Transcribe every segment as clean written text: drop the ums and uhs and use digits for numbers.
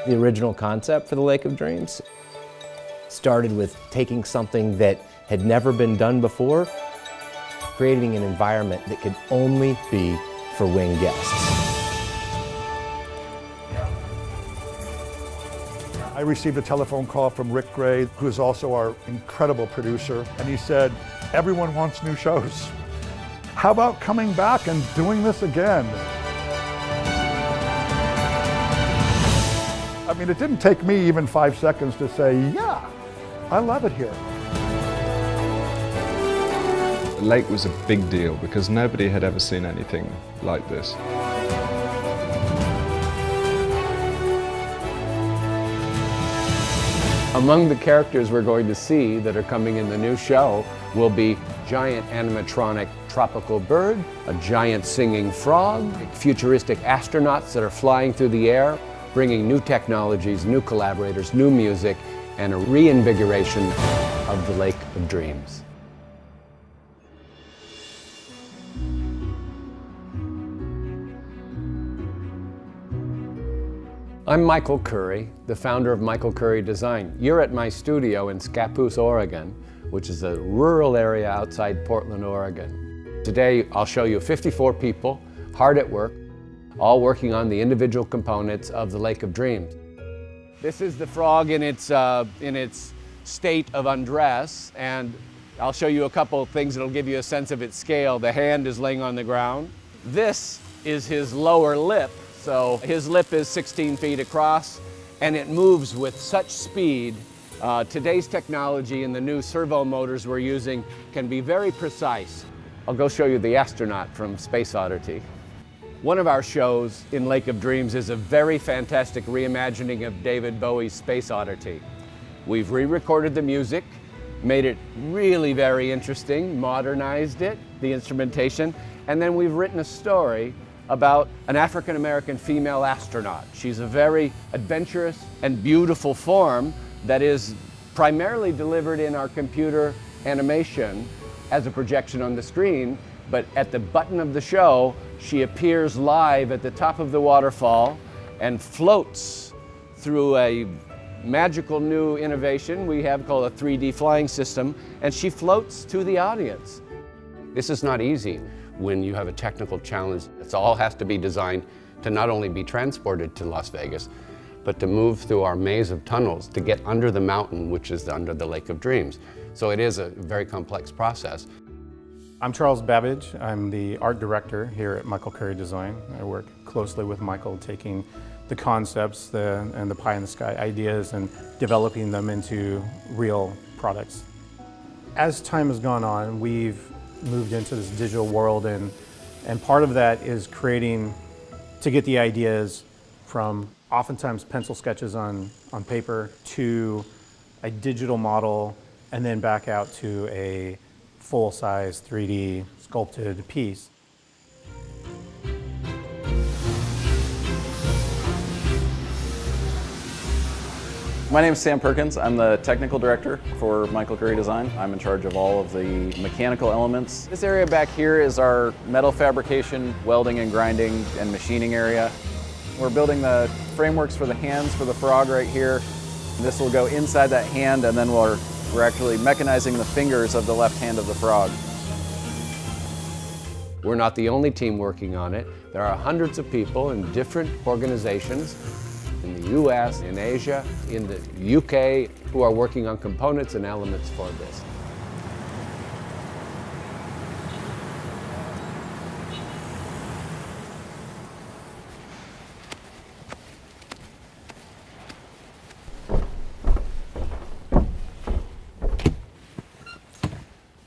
The original concept for the Lake of Dreams started with taking something that had never been done before, creating an environment that could only be for Wynn guests. I received a telephone call from Rick Gray, who is also our incredible producer, and he said, everyone wants new shows. How about coming back and doing this again? I mean, it didn't take me even 5 seconds to say, yeah, I love it here. The lake was a big deal because nobody had ever seen anything like this. Among the characters we're going to see that are coming in the new show will be giant animatronic tropical bird, a giant singing frog, futuristic astronauts that are flying through the air, bringing new technologies, new collaborators, new music, and a reinvigoration of the Lake of Dreams. I'm Michael Curry, the founder of Michael Curry Design. You're at my studio in Scappoose, Oregon, which is a rural area outside Portland, Oregon. Today, I'll show you 54 people, hard at work, all working on the individual components of the Lake of Dreams. This is the frog in its state of undress, and I'll show you a couple things that'll give you a sense of its scale. The hand is laying on the ground. This is his lower lip. So his lip is 16 feet across, and it moves with such speed. Today's technology and the new servo motors we're using can be very precise. I'll go show you the astronaut from Space Oddity. One of our shows in Lake of Dreams is a very fantastic reimagining of David Bowie's Space Oddity. We've re-recorded the music, made it really very interesting, modernized it, the instrumentation, and then we've written a story about an African-American female astronaut. She's a very adventurous and beautiful form that is primarily delivered in our computer animation as a projection on the screen, but at the button of the show, she appears live at the top of the waterfall and floats through a magical new innovation we have called a 3D flying system, and she floats to the audience. This is not easy. When you have a technical challenge, it all has to be designed to not only be transported to Las Vegas, but to move through our maze of tunnels to get under the mountain, which is under the Lake of Dreams. So it is a very complex process. I'm Charles Babbage. I'm the art director here at Michael Curry Design. I work closely with Michael, taking the concepts and the pie in the sky ideas and developing them into real products. As time has gone on, we've moved into this digital world, and part of that is creating, to get the ideas from oftentimes pencil sketches on paper to a digital model, and then back out to a full-size 3D sculpted piece. My name is Sam Perkins. I'm the technical director for Michael Curry Design. I'm in charge of all of the mechanical elements. This area back here is our metal fabrication, welding and grinding and machining area. We're building the frameworks for the hands for the frog right here. This will go inside that hand, and then we're actually mechanizing the fingers of the left hand of the frog. We're not the only team working on it. There are hundreds of people in different organizations in the US, in Asia, in the UK, who are working on components and elements for this.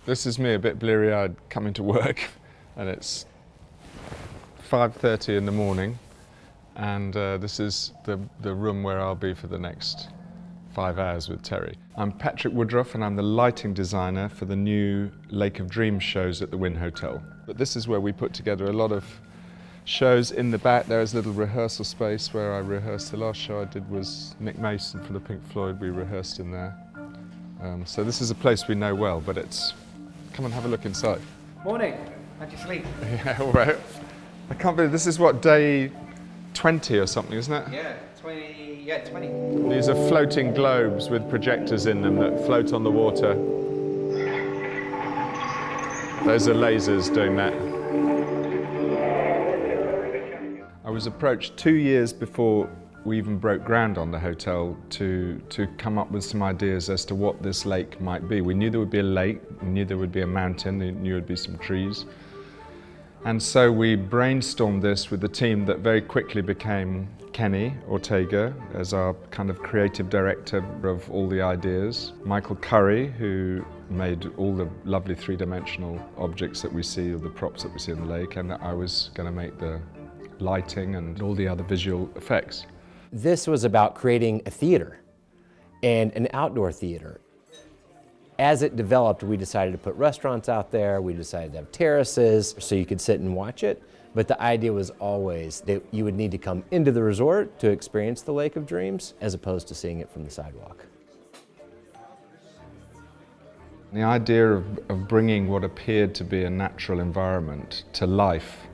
This is me a bit bleary-eyed coming to work, and it's 5:30 in the morning. And this is the room where I'll be for the next 5 hours with Terry. I'm Patrick Woodroffe, and I'm the lighting designer for the new Lake of Dreams shows at the Wynn Hotel. But this is where we put together a lot of shows. In the back there is a little rehearsal space where I rehearsed. The last show I did was Nick Mason for the Pink Floyd. We rehearsed in there. So this is a place we know well, but come and have a look inside. Morning, how'd you sleep? Yeah, all right. I can't believe this is what day 20 or something, isn't it? Yeah, 20. These are floating globes with projectors in them that float on the water. Those are lasers doing that. I was approached 2 years before we even broke ground on the hotel to come up with some ideas as to what this lake might be. We knew there would be a lake, we knew there would be a mountain, we knew there would be some trees. And so we brainstormed this with the team that very quickly became Kenny Ortega as our kind of creative director of all the ideas. Michael Curry, who made all the lovely three-dimensional objects that we see, or the props that we see in the lake, and I was going to make the lighting and all the other visual effects. This was about creating a theater and an outdoor theater. As it developed, we decided to put restaurants out there, we decided to have terraces so you could sit and watch it, but the idea was always that you would need to come into the resort to experience the Lake of Dreams as opposed to seeing it from the sidewalk. The idea of bringing what appeared to be a natural environment to life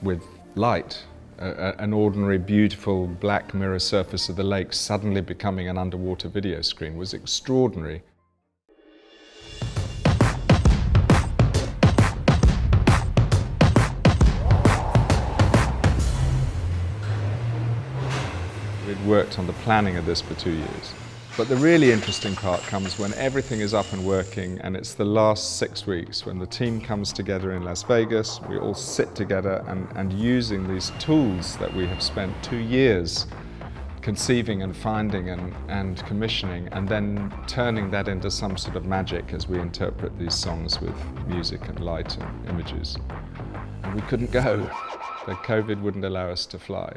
with light, an ordinary, beautiful black mirror surface of the lake suddenly becoming an underwater video screen was extraordinary. We'd worked on the planning of this for 2 years. But the really interesting part comes when everything is up and working, and it's the last 6 weeks when the team comes together in Las Vegas. We all sit together and using these tools that we have spent 2 years conceiving and finding and commissioning, and then turning that into some sort of magic as we interpret these songs with music and light and images. And we couldn't go. The COVID wouldn't allow us to fly.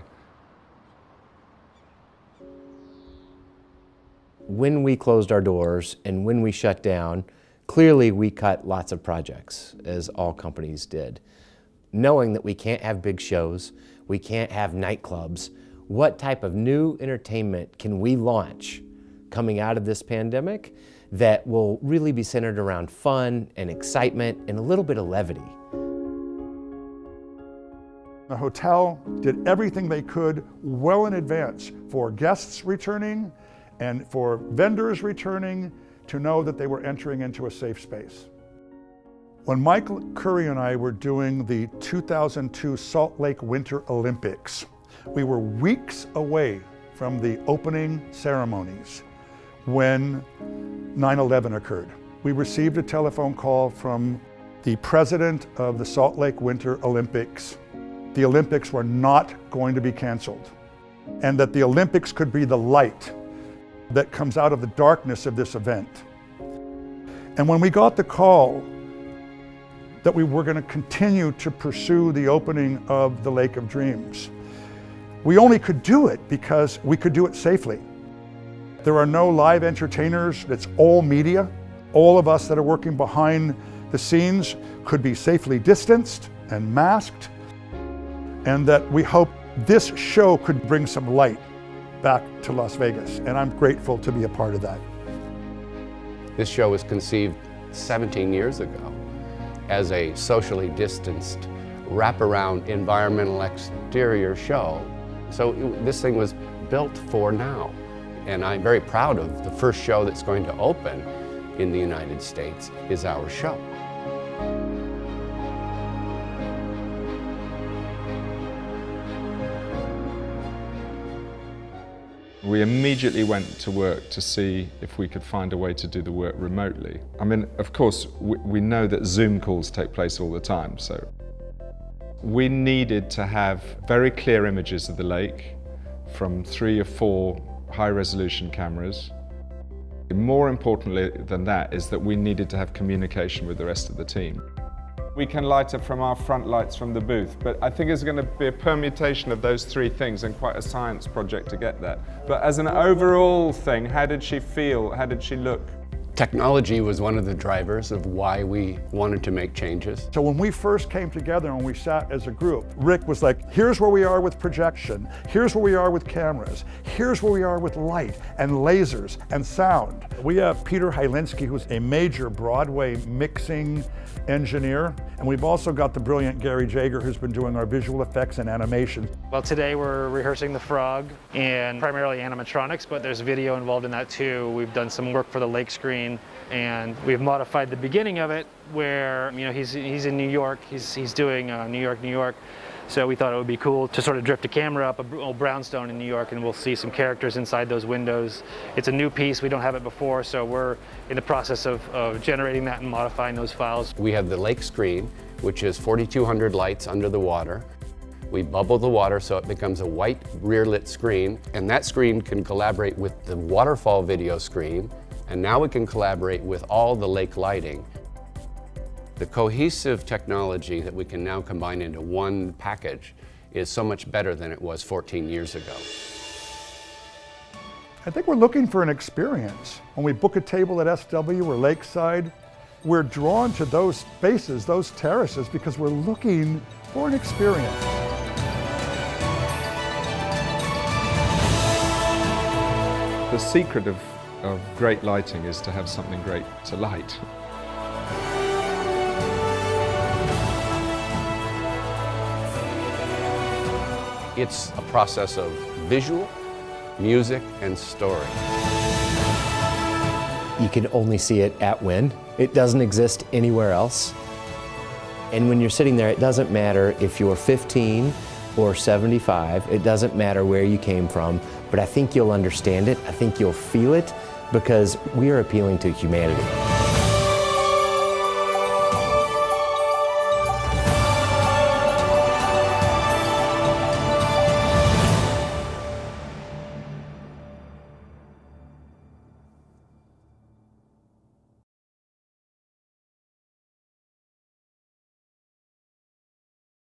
When we closed our doors and when we shut down, clearly we cut lots of projects, as all companies did. Knowing that we can't have big shows, we can't have nightclubs, what type of new entertainment can we launch coming out of this pandemic that will really be centered around fun and excitement and a little bit of levity? The hotel did everything they could well in advance for guests returning and for vendors returning to know that they were entering into a safe space. When Michael Curry and I were doing the 2002 Salt Lake Winter Olympics, we were weeks away from the opening ceremonies when 9/11 occurred. We received a telephone call from the president of the Salt Lake Winter Olympics. The Olympics were not going to be canceled, and that the Olympics could be the light that comes out of the darkness of this event. And when we got the call that we were going to continue to pursue the opening of the Lake of Dreams, we only could do it because we could do it safely. There are no live entertainers, it's all media. All of us that are working behind the scenes could be safely distanced and masked, and that we hope this show could bring some light back to Las Vegas, and I'm grateful to be a part of that. This show was conceived 17 years ago as a socially distanced, wraparound environmental exterior show. So this thing was built for now. And I'm very proud of the first show that's going to open in the United States is our show. We immediately went to work to see if we could find a way to do the work remotely. I mean, of course, we know that Zoom calls take place all the time, so we needed to have very clear images of the lake from 3 or 4 high-resolution cameras. More importantly than that is that we needed to have communication with the rest of the team. We can light up from our front lights from the booth, but I think it's going to be a permutation of those 3 things and quite a science project to get that. But as an overall thing, how did she feel? How did she look? Technology was one of the drivers of why we wanted to make changes. So when we first came together and we sat as a group, Rick was like, here's where we are with projection, here's where we are with cameras, here's where we are with light and lasers and sound. We have Peter Hylinski, who's a major Broadway mixing engineer, and we've also got the brilliant Gary Jager, who's been doing our visual effects and animation. Well, today we're rehearsing the frog and primarily animatronics, but there's video involved in that too. We've done some work for the lake screen, and we've modified the beginning of it where, you know, he's in New York, he's doing New York, New York. So we thought it would be cool to sort of drift a camera up a old brownstone in New York, and we'll see some characters inside those windows. It's a new piece, we don't have it before, so we're in the process of generating that and modifying those files. We have the lake screen, which is 4,200 lights under the water. We bubble the water so it becomes a white rear-lit screen, and that screen can collaborate with the Waterfall video screen, and now we can collaborate with all the lake lighting. The cohesive technology that we can now combine into one package is so much better than it was 14 years ago. I think we're looking for an experience. When we book a table at SW or Lakeside, we're drawn to those spaces, those terraces, because we're looking for an experience. The secret of great lighting is to have something great to light. It's a process of visual, music, and story. You can only see it at Wynn. It doesn't exist anywhere else. And when you're sitting there, it doesn't matter if you're 15 or 75. It doesn't matter where you came from, but I think you'll understand it. I think you'll feel it because we are appealing to humanity.